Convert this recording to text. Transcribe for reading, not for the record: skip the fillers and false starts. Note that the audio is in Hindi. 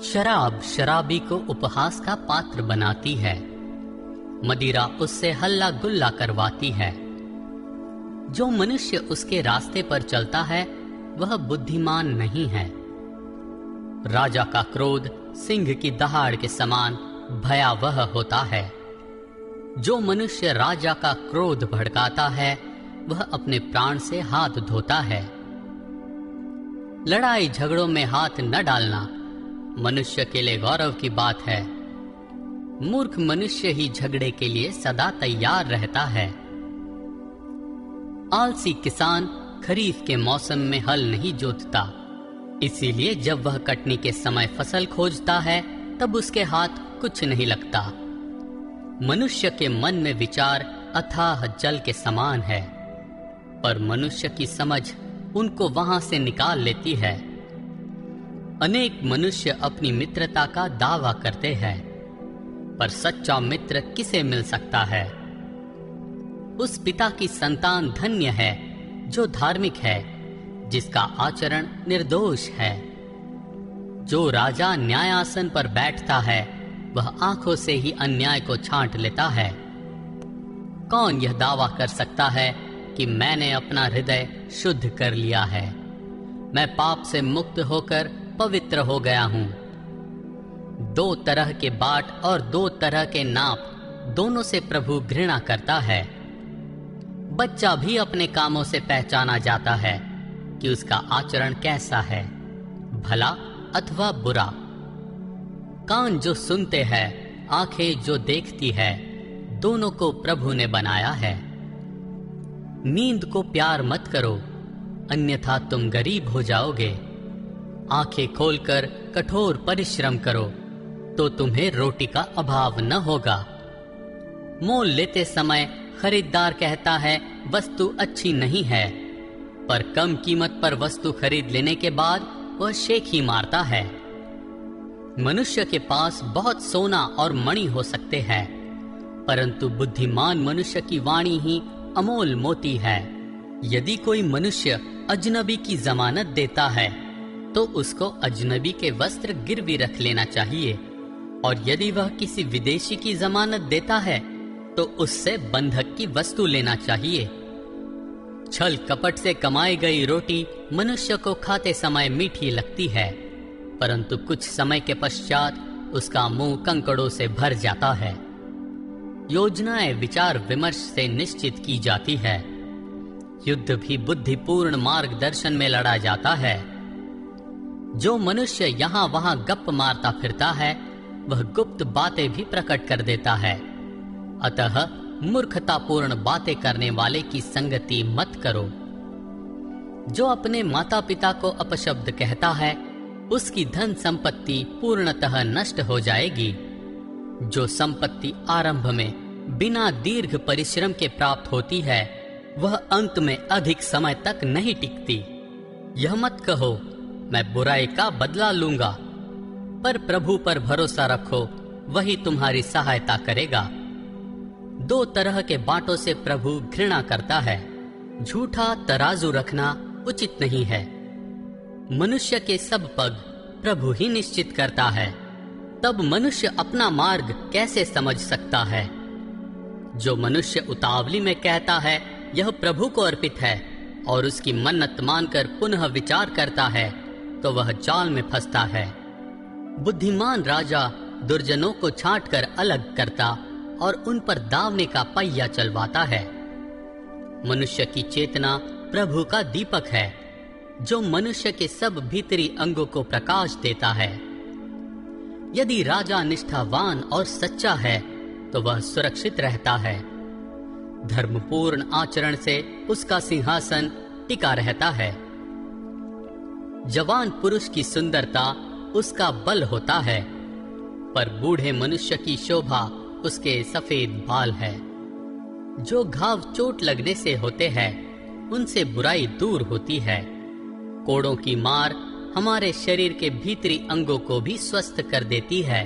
शराब शराबी को उपहास का पात्र बनाती है, मदिरा उससे हल्ला गुल्ला करवाती है। जो मनुष्य उसके रास्ते पर चलता है वह बुद्धिमान नहीं है। राजा का क्रोध सिंह की दहाड़ के समान भयावह होता है। जो मनुष्य राजा का क्रोध भड़काता है वह अपने प्राण से हाथ धोता है। लड़ाई झगड़ों में हाथ न डालना मनुष्य के लिए गौरव की बात है। मूर्ख मनुष्य ही झगड़े के लिए सदा तैयार रहता है। आलसी किसान खरीफ के मौसम में हल नहीं जोतता, इसीलिए जब वह कटनी के समय फसल खोजता है तब उसके हाथ कुछ नहीं लगता। मनुष्य के मन में विचार अथाह जल के समान है, पर मनुष्य की समझ उनको वहां से निकाल लेती है। अनेक मनुष्य अपनी मित्रता का दावा करते हैं, पर सच्चा मित्र किसे मिल सकता है? उस पिता की संतान धन्य है जो धार्मिक है, जिसका आचरण निर्दोष है। जो राजा न्यायासन पर बैठता है वह आंखों से ही अन्याय को छांट लेता है। कौन यह दावा कर सकता है कि मैंने अपना हृदय शुद्ध कर लिया है, मैं पाप से मुक्त होकर पवित्र हो गया हूं? दो तरह के बाट और दो तरह के नाप, दोनों से प्रभु घृणा करता है। बच्चा भी अपने कामों से पहचाना जाता है कि उसका आचरण कैसा है, भला अथवा बुरा। कान जो सुनते हैं, आंखें जो देखती है, दोनों को प्रभु ने बनाया है। नींद को प्यार मत करो, अन्यथा तुम गरीब हो जाओगे। आंखें खोलकर कठोर परिश्रम करो तो तुम्हें रोटी का अभाव न होगा। मोल लेते समय खरीदार कहता है वस्तु अच्छी नहीं है, पर कम कीमत पर वस्तु खरीद लेने के बाद वह शेख ही मारता है। मनुष्य के पास बहुत सोना और मणि हो सकते हैं, परंतु बुद्धिमान मनुष्य की वाणी ही अमोल मोती है। यदि कोई मनुष्य अजनबी की जमानत देता है तो उसको अजनबी के वस्त्र गिरवी रख लेना चाहिए, और यदि वह किसी विदेशी की जमानत देता है तो उससे बंधक की वस्तु लेना चाहिए। छल कपट से कमाई गई रोटी मनुष्य को खाते समय मीठी लगती है, परंतु कुछ समय के पश्चात उसका मुंह कंकड़ों से भर जाता है। योजनाएं विचार विमर्श से निश्चित की जाती है। युद्ध भी बुद्धिपूर्ण मार्गदर्शन में लड़ा जाता है। जो मनुष्य यहाँ वहां गप मारता फिरता है वह गुप्त बातें भी प्रकट कर देता है। अतः मूर्खतापूर्ण बातें करने वाले की संगति मत करो। जो अपने माता पिता को अपशब्द कहता है उसकी धन संपत्ति पूर्णतः नष्ट हो जाएगी। जो संपत्ति आरंभ में बिना दीर्घ परिश्रम के प्राप्त होती है वह अंत में अधिक समय तक नहीं टिकती। यह मत कहो मैं बुराई का बदला लूंगा, पर प्रभु पर भरोसा रखो, वही तुम्हारी सहायता करेगा। दो तरह के बाटों से प्रभु घृणा करता है। झूठा तराजू रखना उचित नहीं है। मनुष्य के सब पग प्रभु ही निश्चित करता है, तब मनुष्य अपना मार्ग कैसे समझ सकता है? जो मनुष्य उतावली में कहता है यह प्रभु को अर्पित है और उसकी मन्नत मानकर पुनः विचार करता है तो वह जाल में फंसता है। बुद्धिमान राजा दुर्जनों को छांटकर अलग करता और उन पर दावने का पहिया चलवाता है। मनुष्य की चेतना प्रभु का दीपक है, जो मनुष्य के सब भीतरी अंगों को प्रकाश देता है। यदि राजा निष्ठावान और सच्चा है तो वह सुरक्षित रहता है। धर्मपूर्ण आचरण से उसका सिंहासन टिका रहता है। जवान पुरुष की सुंदरता उसका बल होता है, पर बूढ़े मनुष्य की शोभा उसके सफेद बाल है। जो घाव चोट लगने से होते हैं उनसे बुराई दूर होती है। कोड़ों की मार हमारे शरीर के भीतरी अंगों को भी स्वस्थ कर देती है।